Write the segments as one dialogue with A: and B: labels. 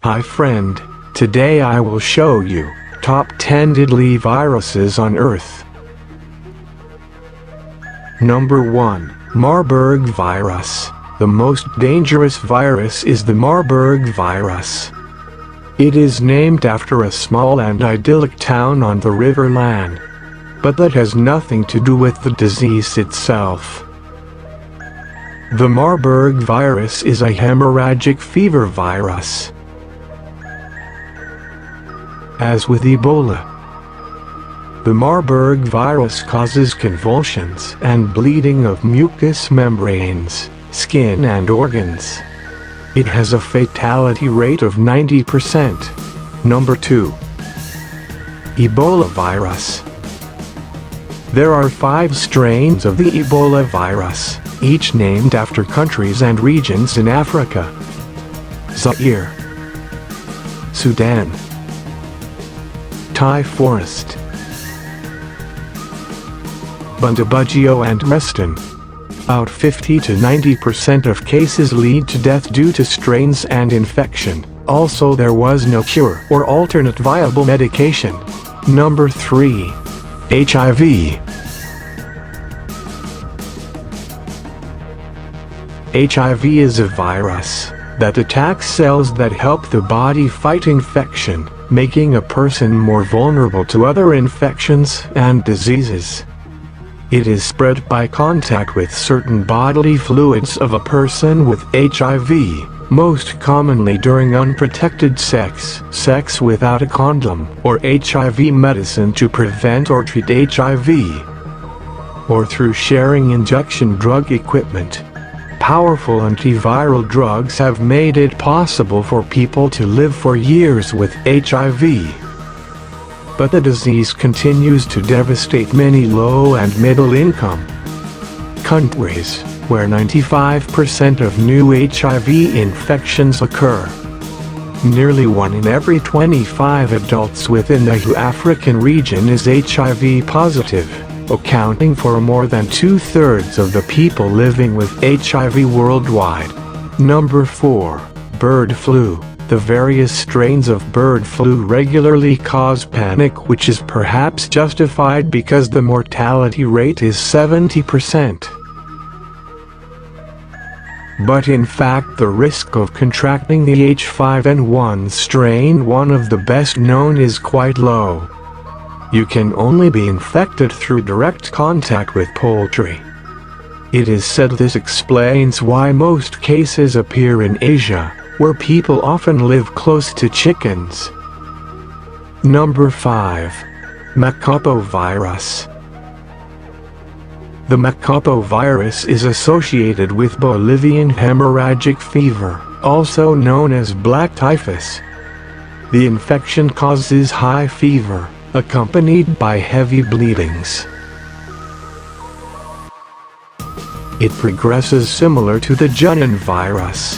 A: Hi friend, today I will show you top 10 deadly viruses on Earth. Number 1. Marburg virus. The most dangerous virus is the Marburg virus. It is named after a small and idyllic town on the river Lahn, but that has nothing to do with the disease itself. The Marburg virus is a hemorrhagic fever virus. As with Ebola, the Marburg virus causes convulsions and bleeding of mucous membranes, skin and organs. It has a fatality rate of 90%. Number 2. Ebola virus. There are 5 strains of the Ebola virus, each named after countries and regions in Africa: Zaire, Sudan, Thai Forest, Bundibugyo and Reston. About 50 to 90% of cases lead to death due to strains and infection. Also, there was no cure or alternate viable medication. Number 3. HIV. HIV is a virus that attacks cells that help the body fight infection, making a person more vulnerable to other infections and diseases. It is spread by contact with certain bodily fluids of a person with HIV, most commonly during unprotected sex without a condom, or HIV medicine to prevent or treat HIV, or through sharing injection drug equipment. Powerful antiviral drugs have made it possible for people to live for years with HIV. But the disease continues to devastate many low and middle-income countries, where 95% of new HIV infections occur. Nearly 1 in every 25 adults within the African region is HIV positive, accounting for more than 2/3 of the people living with HIV worldwide. Number 4. Bird flu. The various strains of bird flu regularly cause panic, which is perhaps justified because the mortality rate is 70%. But in fact, the risk of contracting the H5N1 strain, one of the best known, is quite low. You can only be infected through direct contact with poultry. It is said this explains why most cases appear in Asia, where people often live close to chickens. Number 5. Machupo virus. The Machupo virus is associated with Bolivian hemorrhagic fever, also known as black typhus. The infection causes high fever, accompanied by heavy bleedings. It progresses similar to the Junan virus.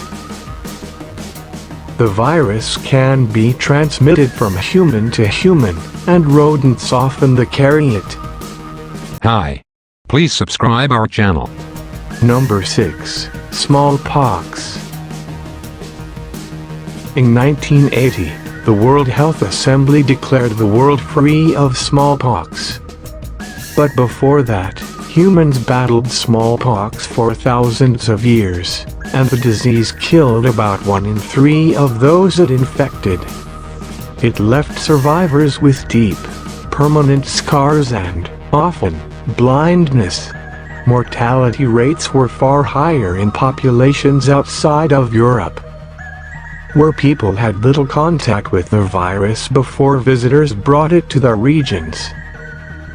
A: The virus can be transmitted from human to human, and rodents often carry it.
B: Hi. Please subscribe our channel.
A: Number 6. Smallpox. In 1980, the World Health Assembly declared the world free of smallpox. But before that, humans battled smallpox for thousands of years, and the disease killed about 1 in 3 of those it infected. It left survivors with deep, permanent scars and, often, blindness. Mortality rates were far higher in populations outside of Europe, where people had little contact with the virus before visitors brought it to their regions.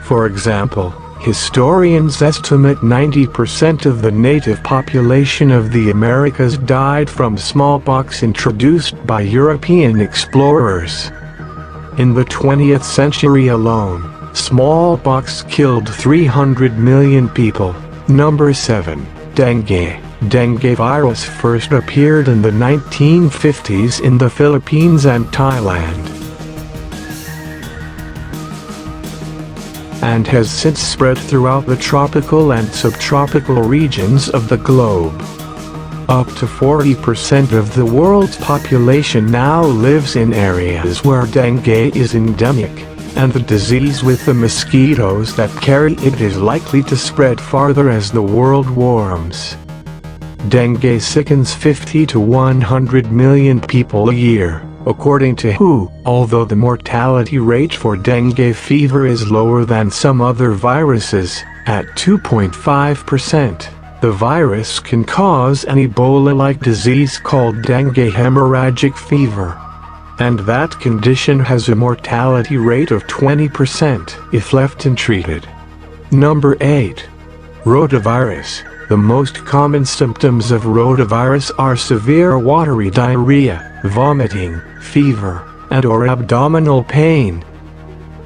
A: For example, historians estimate 90% of the native population of the Americas died from smallpox introduced by European explorers. In the 20th century alone, smallpox killed 300 million people. Number 7. Dengue. Dengue virus first appeared in the 1950s in the Philippines and Thailand, and has since spread throughout the tropical and subtropical regions of the globe. Up to 40% of the world's population now lives in areas where dengue is endemic, and the disease with the mosquitoes that carry it is likely to spread farther as the world warms. Dengue sickens 50 to 100 million people a year, according to WHO. Although the mortality rate for dengue fever is lower than some other viruses, at 2.5%, the virus can cause an Ebola-like disease called dengue hemorrhagic fever. And that condition has a mortality rate of 20% if left untreated. Number 8. Rotavirus. The most common symptoms of rotavirus are severe watery diarrhea, vomiting, fever, and/or abdominal pain.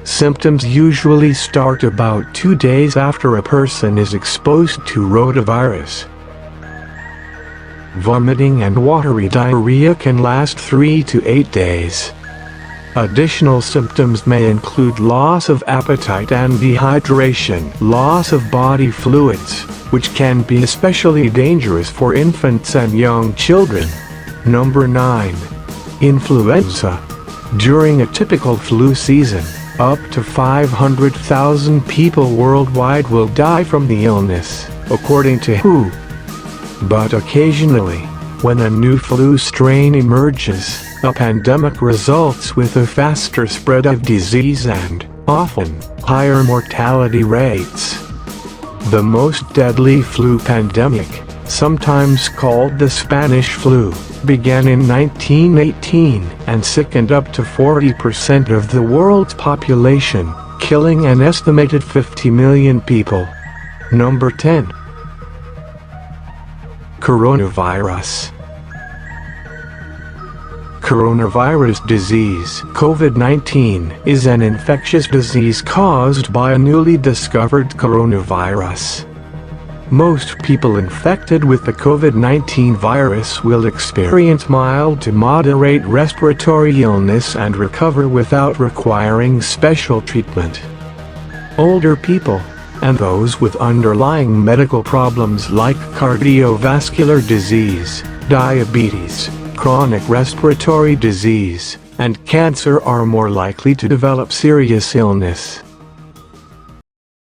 A: Symptoms usually start about 2 days after a person is exposed to rotavirus. Vomiting and watery diarrhea can last 3 to 8 days. Additional symptoms may include loss of appetite and dehydration, loss of body fluids, which can be especially dangerous for infants and young children. Number 9. Influenza. During a typical flu season, up to 500,000 people worldwide will die from the illness, according to WHO. But occasionally, when a new flu strain emerges, a pandemic results with a faster spread of disease and, often, higher mortality rates. The most deadly flu pandemic, sometimes called the Spanish flu, began in 1918 and sickened up to 40% of the world's population, killing an estimated 50 million people. Number 10. Coronavirus. Coronavirus disease, COVID-19, is an infectious disease caused by a newly discovered coronavirus. Most people infected with the COVID-19 virus will experience mild to moderate respiratory illness and recover without requiring special treatment. Older people, and those with underlying medical problems like cardiovascular disease, diabetes, chronic respiratory disease, and cancer are more likely to develop serious illness.